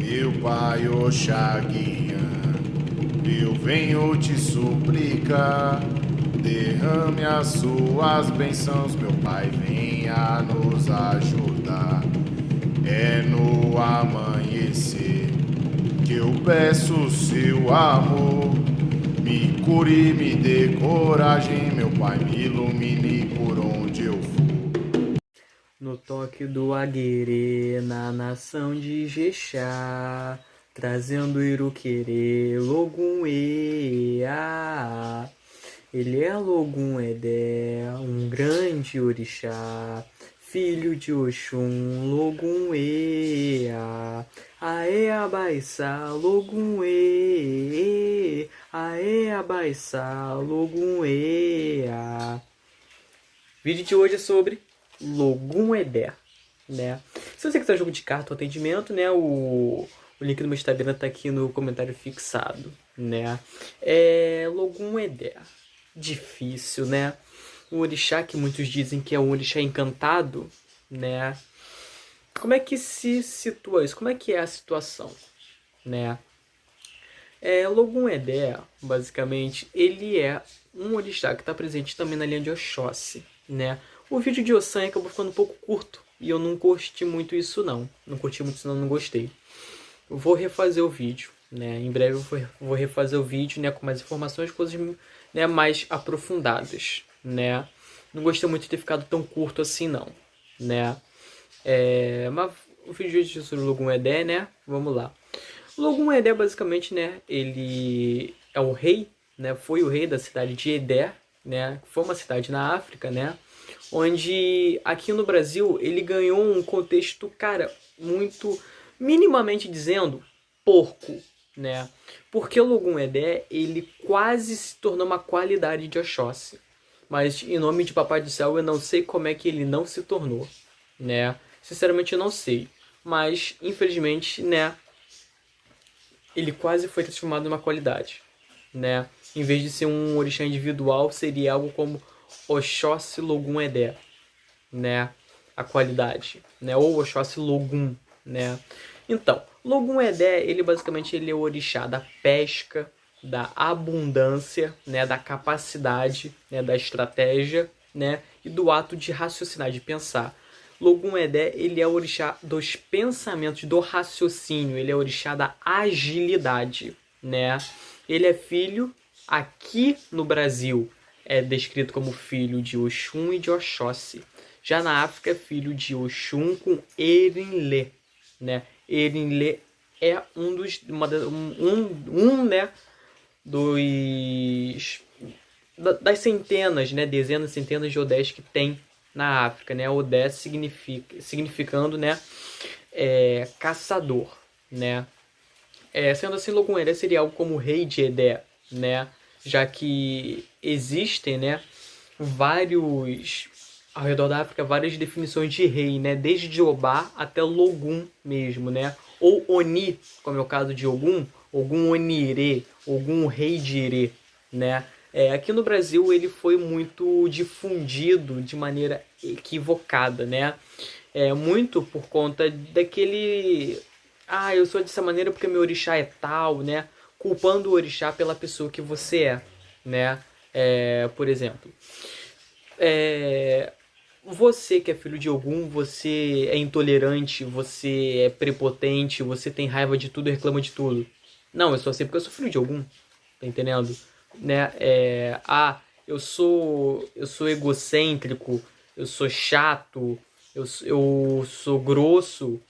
meu pai Oxaguian, eu venho te suplicar, derrame as suas bênçãos, meu pai, venha nos ajudar. É no amanhecer que eu peço seu amor, me cure, me dê coragem, meu pai, me ilumine por onde eu for. No toque do aguerê, na nação de Jexá, trazendo Iruquerê, Logum Ea. Ele é Logum Edé, um grande orixá, filho de Oxum, Logum Ea. Aê abaissá, Logum E. Aê abaissá, Logum Ea. O vídeo de hoje é sobre Logum Edé, né? Se você quiser jogo de carta ou atendimento, né? O link do meu Instagram tá aqui no comentário fixado, né? Logum Edé. Difícil, né? Um orixá que muitos dizem que é um orixá encantado, né? Como é que se situa isso? Como é que é a situação, né? Logum Edé, basicamente, ele é um orixá que está presente também na linha de Oxóssi, né? O vídeo de Ossan acabou ficando um pouco curto e eu não curti muito isso não. Não curti muito isso não gostei. Eu vou refazer o vídeo, né? Em breve eu vou refazer o vídeo, né, com mais informações, coisas, né, mais aprofundadas, né? Não gostei muito de ter ficado tão curto assim não, né? Mas o vídeo de hoje sobre o Logum Edé, né? Vamos lá. O Logum Edé, basicamente, né, ele é o rei, né, foi o rei da cidade de Edé, né, foi uma cidade na África, né, onde aqui no Brasil ele ganhou um contexto, cara, muito, minimamente dizendo, porco, né, porque o Logum Edé, ele quase se tornou uma qualidade de Oxóssi, mas em nome de Papai do Céu eu não sei como é que ele não se tornou, né, sinceramente eu não sei, mas infelizmente, né, ele quase foi transformado numa qualidade, né? Em vez de ser um orixá individual, seria algo como Oxóssi Logum Edé, né? A qualidade, né? Ou Oxóssi Logum, né? Então, Logum Edé, ele é o orixá da pesca, da abundância, né? Da capacidade, né? Da estratégia, né? E do ato de raciocinar, de pensar. Logum Edé, ele é o orixá dos pensamentos, do raciocínio, ele é o orixá da agilidade, né? Ele é filho, aqui no Brasil, é descrito como filho de Oxum e de Oxóssi. Já na África é filho de Oxum com Erinlê, né? Erinlê é né, das centenas, né, dezenas, centenas de Odés que tem na África, né? Odé significando, né, caçador, né? Sendo assim, Logum Edé seria algo como rei de Edé, né? Já que existem, né, vários ao redor da África, várias definições de rei, né? Desde Jeová até Logum mesmo, né? Ou Oni, como é o caso de Ogum, Ogum Onirê, Ogum Rei de Irê, né? Aqui no Brasil ele foi muito difundido de maneira equivocada, né? Muito por conta daquele... Ah, eu sou dessa maneira porque meu orixá é tal, né? Culpando o orixá pela pessoa que você é, né? Por exemplo, você que é filho de Ogum, você é intolerante, você é prepotente, você tem raiva de tudo e reclama de tudo. Não, eu sou assim porque eu sou filho de Ogum, tá entendendo? Né? Eu sou egocêntrico, eu sou chato, eu sou grosso.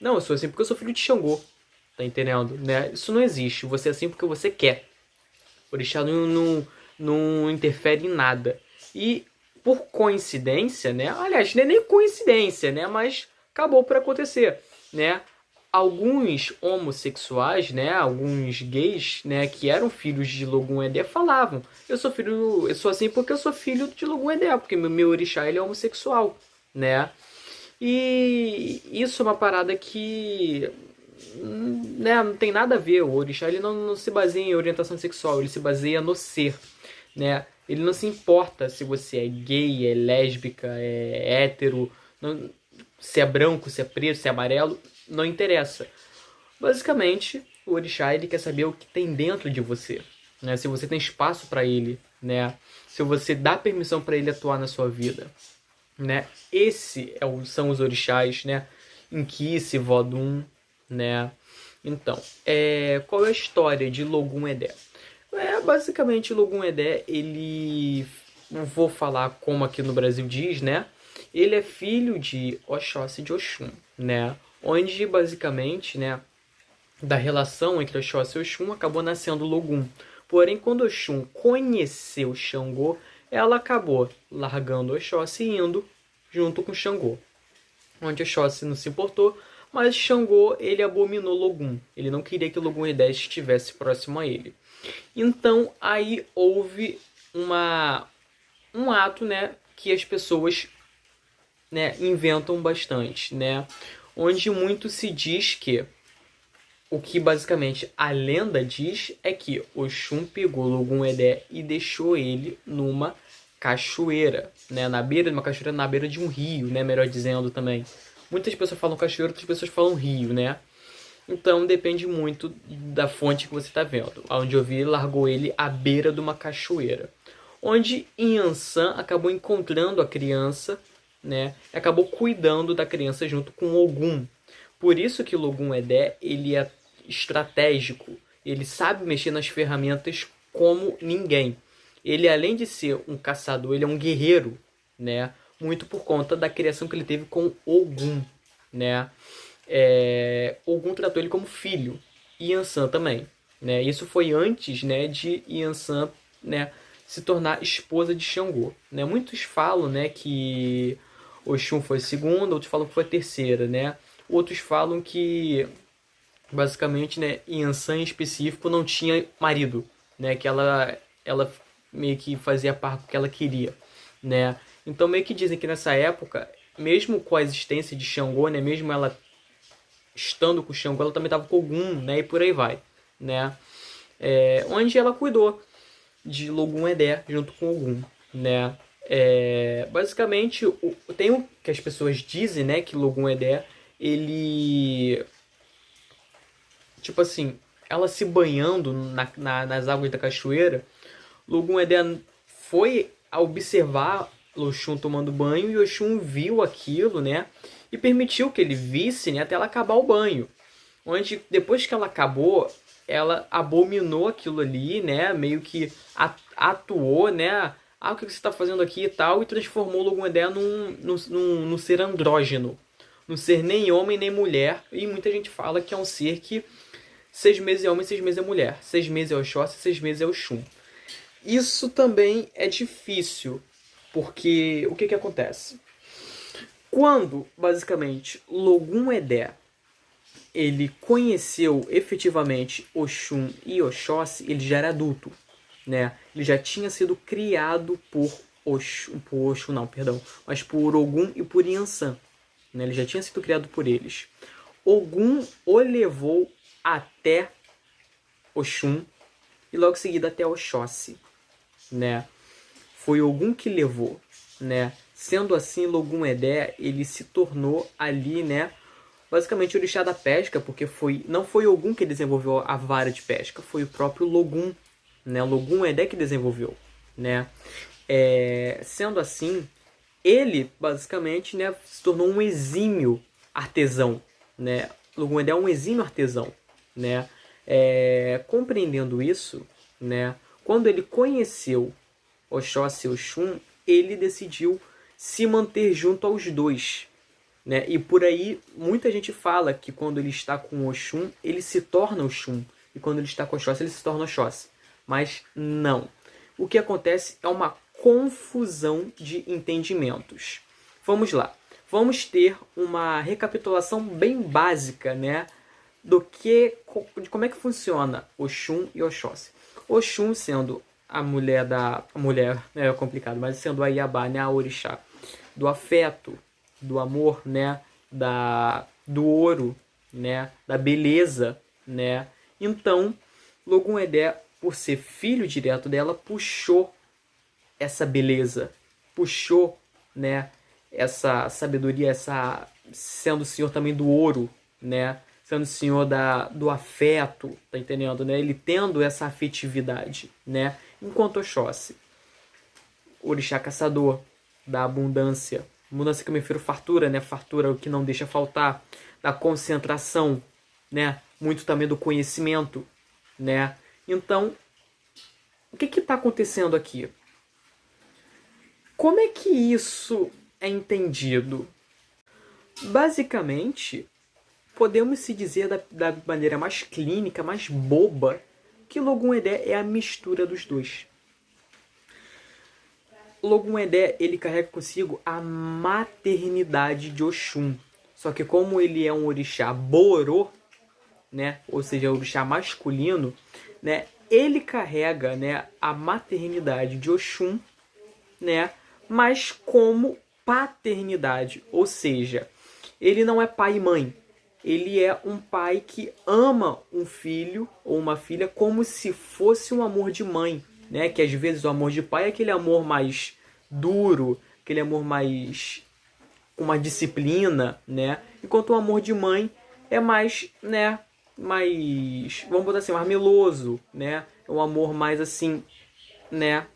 Não, eu sou assim porque eu sou filho de Xangô, tá entendendo? Né? Isso não existe, você é assim porque você quer. O orixá não interfere em nada. E por coincidência, né? Aliás, não é nem coincidência, né? Mas acabou por acontecer, né? Alguns homossexuais, né? Alguns gays, né? Que eram filhos de Logum Edé falavam: eu sou assim porque eu sou filho de Logum Edé, porque meu orixá ele é homossexual, né? E isso é uma parada que, né, não tem nada a ver. O orixá ele não se baseia em orientação sexual, ele se baseia no ser, né? Ele não se importa se você é gay, é lésbica, hétero, se é branco, se é preto, se é amarelo, não interessa. Basicamente, o orixá ele quer saber o que tem dentro de você, né? Se você tem espaço para ele, né? Se você dá permissão para ele atuar na sua vida, né? São os orixás, né? Inquice, Vodun, né? Então, qual é a história de Logun Edé? Basicamente, Logun Edé, ele, não vou falar como aqui no Brasil diz, né? Ele é filho de Oxóssi e de Oxum, né? Onde, basicamente, né, da relação entre Oxóssi e Oxum acabou nascendo Logun. Porém, quando Oxum conheceu Xangô, ela acabou largando Oxóssi e indo junto com Xangô. Onde Oxóssi não se importou, mas Xangô ele abominou Logun. Ele não queria que Logun Edé estivesse próximo a ele. Então aí houve um ato, né, que as pessoas, né, inventam bastante, né, onde muito se diz que o que basicamente a lenda diz é que Oxum pegou Logun Edé e deixou ele numa cachoeira, né, na beira de uma cachoeira, na beira de um rio, né, melhor dizendo também. Muitas pessoas falam cachoeira, outras pessoas falam rio, né? Então depende muito da fonte que você está vendo. Onde eu vi, ele largou ele à beira de uma cachoeira. Onde Yansan acabou encontrando a criança, né? E acabou cuidando da criança junto com Ogum. Por isso que Logun Edé, ele é estratégico. Ele sabe mexer nas ferramentas como ninguém. Ele, além de ser um caçador, ele é um guerreiro, né? Muito por conta da criação que ele teve com Ogum, né? Ogum tratou ele como filho, e Yansan também, né? Isso foi antes, né, de Yansan, né, se tornar esposa de Xangô, né? Muitos falam, né, que Oxum foi a segunda, outros falam que foi a terceira, né? Outros falam que basicamente, né, Yansan em específico não tinha marido, né? Que ela meio que fazia par com o que ela queria, né? Então meio que dizem que nessa época, mesmo com a existência de Xangô, né, mesmo ela estando com o Xangô, ela também estava com Ogum, né, e por aí vai, né? Onde ela cuidou de Logun Edé junto com Ogum, né? Basicamente, tem o que as pessoas dizem, né, que Logun Edé, ele, tipo assim, ela se banhando nas águas da cachoeira, Logun Edé foi a observar Oxum tomando banho e Oxum viu aquilo, né? E permitiu que ele visse, né, até ela acabar o banho. Onde, depois que ela acabou, ela abominou aquilo ali, né? Meio que atuou, né? O que você está fazendo aqui e tal, e transformou Logun Edé num ser andrógeno. Num ser nem homem nem mulher. E muita gente fala que é um ser que 6 meses é homem, 6 meses é mulher. 6 meses é Oxóssi, 6 meses é Oxum. Isso também é difícil, porque o que acontece? Quando, basicamente, Logun Edé ele conheceu efetivamente Oxum e Oxóssi, ele já era adulto, né? Ele já tinha sido criado por Oxum não, perdão, mas por Ogum e por Yansan, né? Ele já tinha sido criado por eles. Ogum o levou até Oxum e logo em seguida até Oxóssi, né? Foi Ogum que levou, né? Sendo assim, Logun Edé, ele se tornou ali, né, basicamente o orixá da pesca, porque não foi Ogum que desenvolveu a vara de pesca, foi o próprio Logun, né? Logun Edé que desenvolveu, né? Sendo assim, ele basicamente, né, se tornou um exímio artesão, né? Logun Edé é um exímio artesão, né? Compreendendo isso, né, quando ele conheceu Oxóssi e Oxum, ele decidiu se manter junto aos dois, né? E por aí muita gente fala que quando ele está com Oxum, ele se torna Oxum, e quando ele está com Oxóssi, ele se torna Oxóssi. Mas não. O que acontece é uma confusão de entendimentos. Vamos lá. Vamos ter uma recapitulação bem básica, né, de como é que funciona Oxum e Oxóssi. Oxum sendo a mulher é complicado, mas sendo a Iabá, né, a orixá do afeto, do amor, né, do ouro, né, da beleza, né. Então, Logun Edé, por ser filho direto dela, puxou essa beleza, puxou, né, essa sabedoria, sendo o senhor também do ouro, né, sendo senhor do afeto, tá entendendo, né? Ele tendo essa afetividade, né? Enquanto Oxóssi, orixá caçador da abundância, abundância que eu me refiro fartura, né? Fartura, o que não deixa faltar, da concentração, né? Muito também do conhecimento, né? Então, o que está acontecendo aqui? Como é que isso é entendido? Basicamente, podemos se dizer da maneira mais clínica, mais boba, que Logun Edé é a mistura dos dois. Logun Edé, ele carrega consigo a maternidade de Oxum. Só que como ele é um orixá borô, né, ou seja, o orixá masculino, né, ele carrega, né, a maternidade de Oxum, né, mas como paternidade, ou seja, ele não é pai e mãe, ele é um pai que ama um filho ou uma filha como se fosse um amor de mãe, né, que às vezes o amor de pai é aquele amor mais duro, aquele amor mais com uma disciplina, né, enquanto o amor de mãe é mais, né, mais, vamos botar assim, mais meloso, né? É um amor mais assim, né?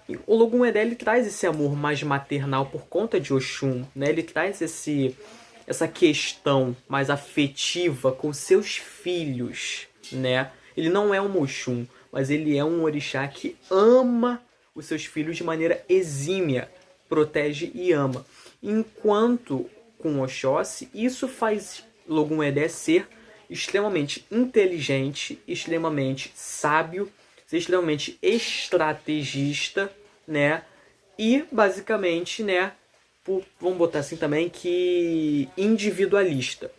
E o Logun Edé, ele traz esse amor mais maternal por conta de Oxum, né? Ele traz essa questão mais afetiva com seus filhos, né? Ele não é um Oxum, mas ele é um orixá que ama os seus filhos de maneira exímia, protege e ama. Enquanto com Oxóssi, isso faz Logun Edé ser extremamente inteligente, extremamente sábio, extremamente estrategista, né? E basicamente, né, vamos botar assim também, que individualista,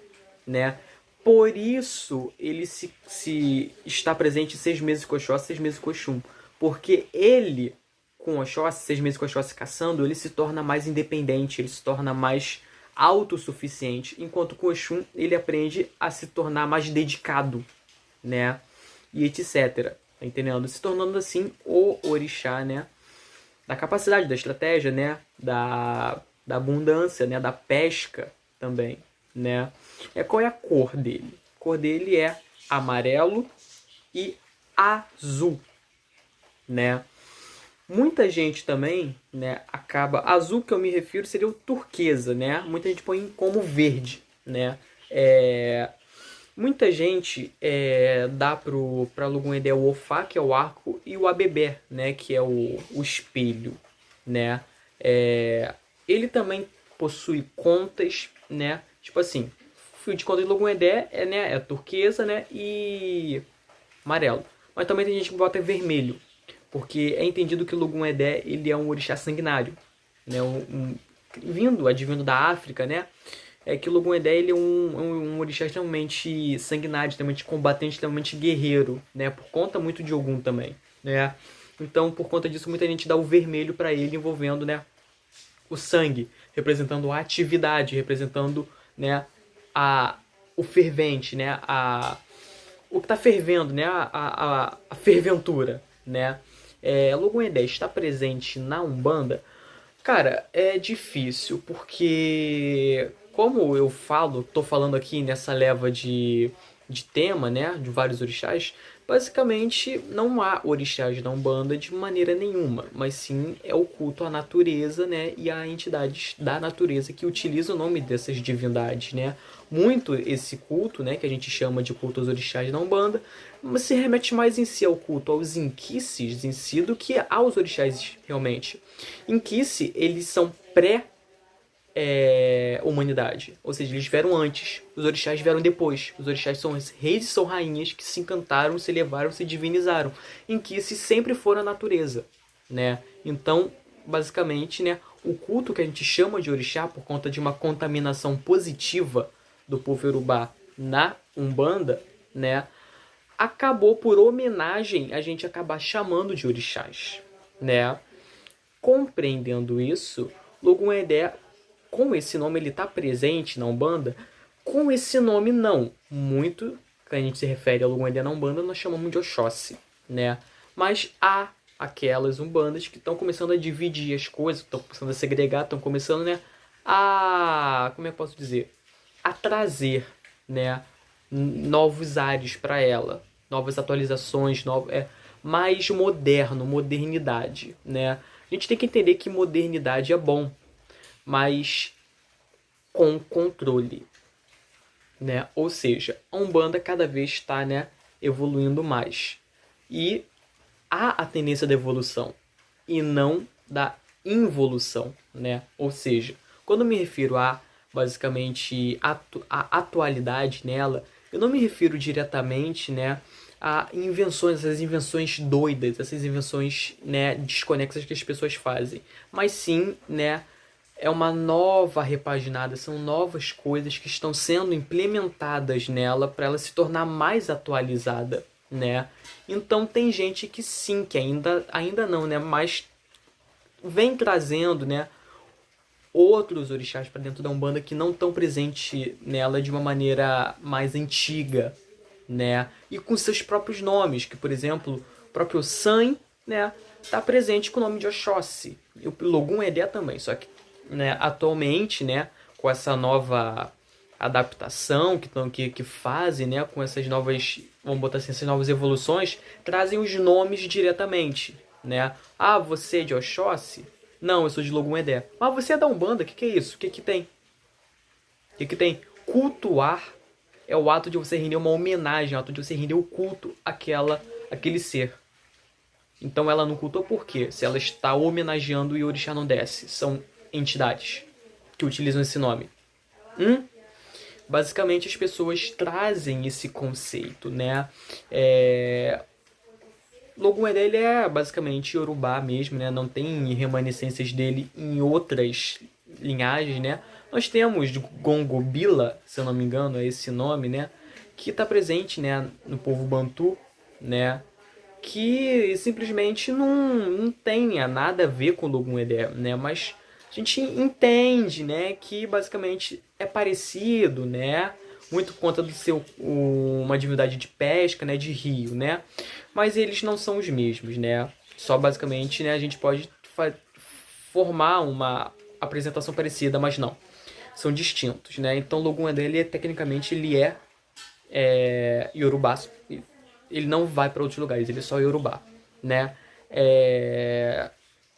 né? Por isso ele se está presente 6 meses com Oxóssi, 6 meses com Oxum, porque ele com Oxóssi, 6 meses com Oxóssi caçando, ele se torna mais independente, ele se torna mais autossuficiente, enquanto com Oxum ele aprende a se tornar mais dedicado, né, e etc, tá entendendo? Se tornando assim o orixá, né, da capacidade, da estratégia, né, da abundância, né, da pesca também, né. Qual é a cor dele? A cor dele é amarelo e azul, né. Muita gente também, né, acaba... Azul que eu me refiro seria o turquesa, né? Muita gente põe como verde, né? Muita gente dá para Logun Edé o Ofá, que é o arco, e o Abebé, né, que é o espelho, né? Ele também possui contas, né? Tipo assim, o fio de conta de Logun Edé é turquesa, né, e amarelo. Mas também tem gente que bota vermelho, porque é entendido que Logun Edé ele é um orixá sanguinário, né? Advindo da África, né? É que o Logun Edé ele é um orixá extremamente sanguinário, extremamente combatente, extremamente guerreiro, né? Por conta muito de Ogum também, né? Então, por conta disso, muita gente dá o vermelho para ele, envolvendo, né, o sangue, representando a atividade, representando, né, o fervente, né? O que está fervendo, né? A ferventura, né? Logun Edé está presente na Umbanda? Cara, é difícil, porque como eu tô falando aqui nessa leva de tema, né, de vários orixás, basicamente não há orixás na Umbanda de maneira nenhuma, mas sim é o culto à natureza, né, e a entidades da natureza que utilizam o nome dessas divindades, né. Muito esse culto, né, que a gente chama de culto aos orixás na Umbanda, se remete mais em si ao culto aos inquices em si do que aos orixás realmente. Inquice, eles são pré-humanidade, ou seja, eles vieram antes, os orixás vieram depois. Os orixás são reis e são rainhas que se encantaram, se elevaram, se divinizaram. Inquice sempre foram a natureza, né? Então, basicamente, né, o culto que a gente chama de orixá, por conta de uma contaminação positiva do povo Yorubá na Umbanda, né, acabou por homenagem a gente acabar chamando de orixás, né? Compreendendo isso, Logun Edé, com esse nome, ele está presente na Umbanda. Com esse nome, não. Muito, quando a gente se refere a Logun Edé na Umbanda, nós chamamos de Oxóssi, né? Mas há aquelas Umbandas que estão começando a dividir as coisas, estão começando a segregar, estão começando, né, como é que eu posso dizer? A trazer, né, novos ares para ela, novas atualizações, mais moderno, modernidade, né? A gente tem que entender que modernidade é bom, mas com controle, né? Ou seja, a Umbanda cada vez está, né, evoluindo mais. E há a tendência da evolução e não da involução, né? Ou seja, quando eu me refiro a basicamente a atualidade nela, eu não me refiro diretamente, né, a invenções, essas invenções doidas, essas invenções, né, desconexas que as pessoas fazem, mas sim, né, é uma nova repaginada, são novas coisas que estão sendo implementadas nela para ela se tornar mais atualizada, né? Então tem gente que sim, que ainda não, né, mas vem trazendo, né, outros orixás para dentro da Umbanda que não estão presentes nela de uma maneira mais antiga, né? E com seus próprios nomes, que por exemplo, o próprio San, né, está presente com o nome de Oxóssi. E o Logum Edé também, só que, né, atualmente, né, com essa nova adaptação que fazem, né, com essas novas, vamos botar assim, essas novas evoluções, trazem os nomes diretamente, né? Ah, você é de Oxóssi? Não, eu sou de Logum Edé. Mas você é da Umbanda? O que é isso? O que tem? O que tem? Cultuar é o ato de você render uma homenagem, é o ato de você render o culto àquele ser. Então ela não cultua por quê? Se ela está homenageando e o orixá não desce. São entidades que utilizam esse nome. Basicamente as pessoas trazem esse conceito, né? Logum Edé, ele é basicamente Yorubá mesmo, né? Não tem remanescências dele em outras linhagens, né? Nós temos Gongobila, se eu não me engano, é esse nome, né? Que está presente, né, no povo Bantu, né? Que simplesmente não tenha nada a ver com Logum Edé, né? Mas a gente entende, né, que basicamente é parecido, né? Muito por conta do seu uma divindade de pesca, né, de rio, né? Mas eles não são os mesmos, né? Só basicamente, né, a gente pode formar uma apresentação parecida, mas não. São distintos, né? Então o Logum Edé, tecnicamente, ele é Yorubá. Ele não vai para outros lugares, ele é só Yorubá, né?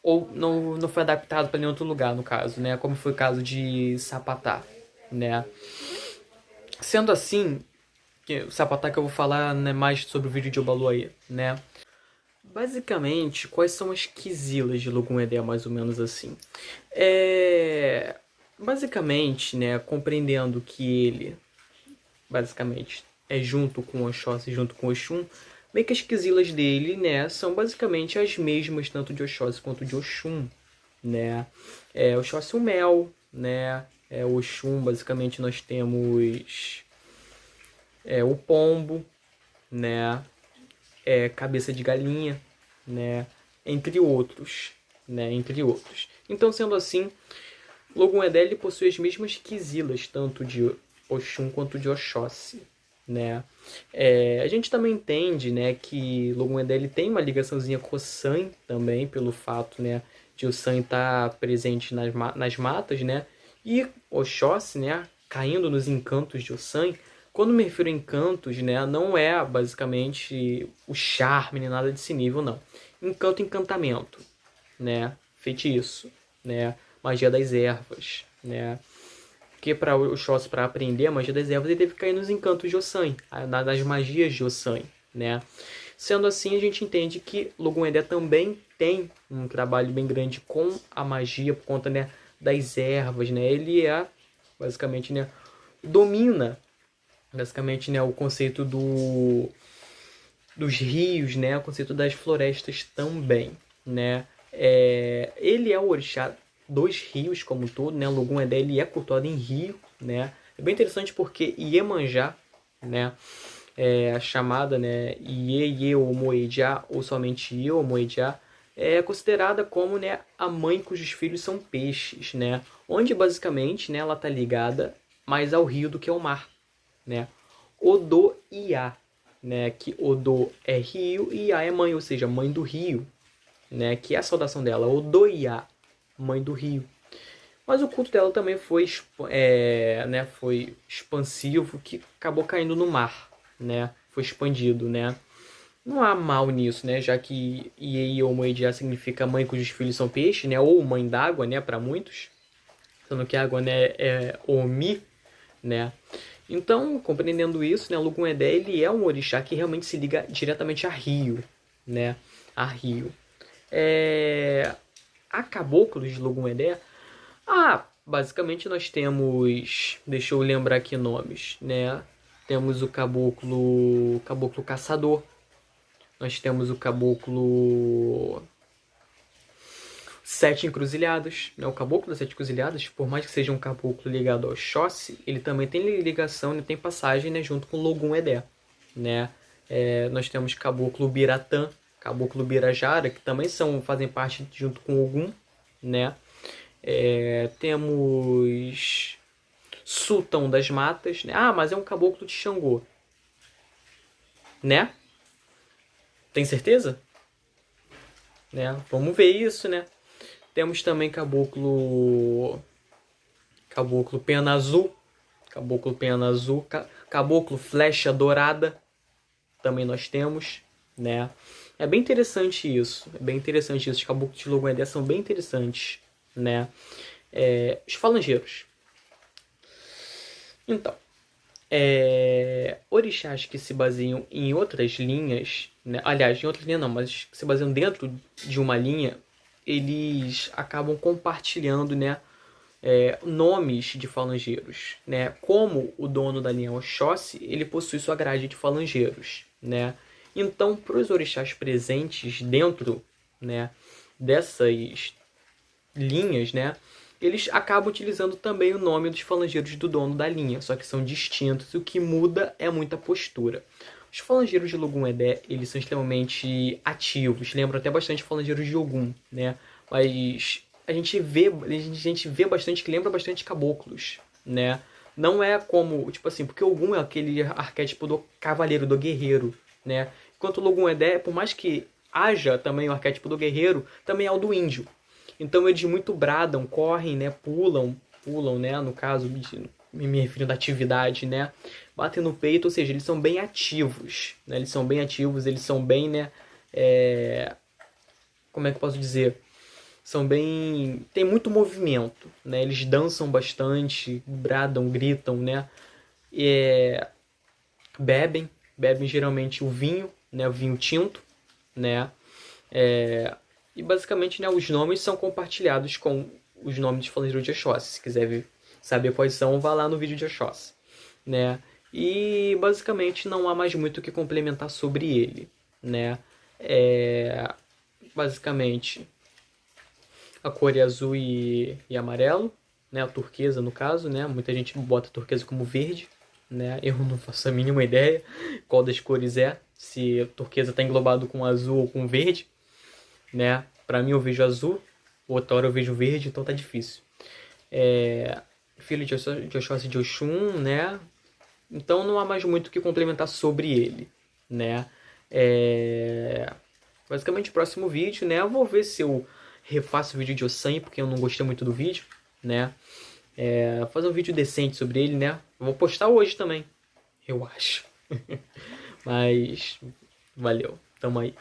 Ou não foi adaptado para nenhum outro lugar, no caso, né? Como foi o caso de Sapatá, né? Sendo assim, o Sapatá que eu vou falar, né, mais sobre o vídeo de Obalu aí, né? Basicamente, quais são as quisilas de Logum Edé, mais ou menos assim? Basicamente, né, compreendendo que ele, basicamente, é junto com Oxóssi, junto com Oxum, meio que as quisilas dele, né, são basicamente as mesmas, tanto de Oxóssi quanto de Oxum, né? Oxóssi o mel, né? Oxum, basicamente, nós temos o pombo, né? Cabeça de galinha, né? Entre outros, né? Entre outros. Então, sendo assim, Logum Edé, ele possui as mesmas quisilas, tanto de Oxum quanto de Oxóssi, né? A gente também entende, né, que Logum Edé, ele tem uma ligaçãozinha com o San também, pelo fato, né, de o San estar presente nas matas, né? E Oxóssi, né, caindo nos encantos de Ossan. Quando me refiro a encantos, né, não é basicamente o charme nem nada desse nível, não. Encanto, encantamento, né? Feitiço, né? Magia das ervas, né? Porque para o Oxóssi, para aprender a magia das ervas, ele teve que cair nos encantos de Ossan, nas magias de Ossan, né? Sendo assim, a gente entende que Logum Edé também tem um trabalho bem grande com a magia por conta, né, das ervas, né? Ele basicamente, né, domina basicamente, né, o conceito dos rios, né, o conceito das florestas também, né? Ele é o orixá dos rios como um todo, né? Logum Edé, ele é cultuado em rio, né? É bem interessante porque Iemanjá, né, a chamada, né, Iê Omoedjá, ou somente Iê Omoedjá, é considerada como, né, a mãe cujos filhos são peixes, né? Onde basicamente, né, ela está ligada mais ao rio do que ao mar, né? Odo Iá, né, que Odo é rio e Iá é mãe, ou seja, mãe do rio, né, que é a saudação dela, Odo Iá, mãe do rio. Mas o culto dela também foi, né, foi expansivo, que acabou caindo no mar, né? Foi expandido, né? Não há mal nisso, né? Já que Iei ou Moedia significa mãe cujos filhos são peixes, né? Ou mãe d'água, né? Para muitos. Sendo que a água, né, é Omi, né? Então, compreendendo isso, né, Lugum-Edé, ele é um orixá que realmente se liga diretamente a rio, né? A rio. A caboclos de Lugum-Edé, basicamente nós temos, deixa eu lembrar aqui nomes, né? Temos o caboclo caçador, nós temos o caboclo Sete Encruzilhadas, né? O caboclo das Sete Encruzilhadas, por mais que seja um caboclo ligado ao Oxóssi, ele também tem ligação, ele tem passagem, né, junto com Logum-Edé, né? Nós temos caboclo Biratã, caboclo Birajara, que também fazem parte junto com Ogum, né? Temos Sultão das Matas, né? Mas é um caboclo de Xangô, né? Tem certeza? Né? Vamos ver isso, né? Temos também caboclo Pena Azul, caboclo Flecha Dourada, também nós temos, né? É bem interessante isso, Os caboclos de Logum-Edé são bem interessantes, né? Os falangeiros. Então, orixás que se baseiam em outras linhas, né? Aliás, em outras linhas não, mas que se baseiam dentro de uma linha, eles acabam compartilhando, né, nomes de falangeiros, né? Como o dono da linha Oxóssi, ele possui sua grade de falangeiros, né? Então, para os orixás presentes dentro, né, dessas linhas, né, eles acabam utilizando também o nome dos falangeiros do dono da linha, só que são distintos, e o que muda é muita postura. Os falangeiros de Logum-Edé, eles são extremamente ativos, lembram até bastante falangeiros de Ogum, né? Mas a gente vê bastante que lembra bastante caboclos, né? Não é como, tipo assim, porque Ogum é aquele arquétipo do cavaleiro, do guerreiro, né? Enquanto Logum-Edé, por mais que haja também o arquétipo do guerreiro, também é o do índio. Então eles muito bradam, correm, né? Pulam, né? No caso, me refiro da atividade, né? Batem no peito, ou seja, eles são bem ativos, né? Eles são bem, né? Como é que eu posso dizer? Tem muito movimento, né? Eles dançam bastante, bradam, gritam, né? Bebem geralmente o vinho, né? O vinho tinto, né? E basicamente, né, os nomes são compartilhados com os nomes de falangeiros de Oxóssi. Se quiser saber quais são, vá lá no vídeo de Oxóssi, né? E basicamente não há mais muito o que complementar sobre ele, né? Basicamente a cor é azul e amarelo, né? A turquesa no caso, né? Muita gente bota a turquesa como verde, né? Eu não faço a mínima ideia qual das cores é, se a turquesa está englobado com azul ou com verde, né? Pra mim eu vejo azul, outra hora eu vejo verde, então tá difícil. Filho de Oxóssi de Oxum, né? Então não há mais muito o que complementar sobre ele, né? Basicamente o próximo vídeo, né? Eu vou ver se eu refaço o vídeo de Ossan, porque eu não gostei muito do vídeo, né? Fazer um vídeo decente sobre ele, né? Eu vou postar hoje também, eu acho. Mas valeu, tamo aí.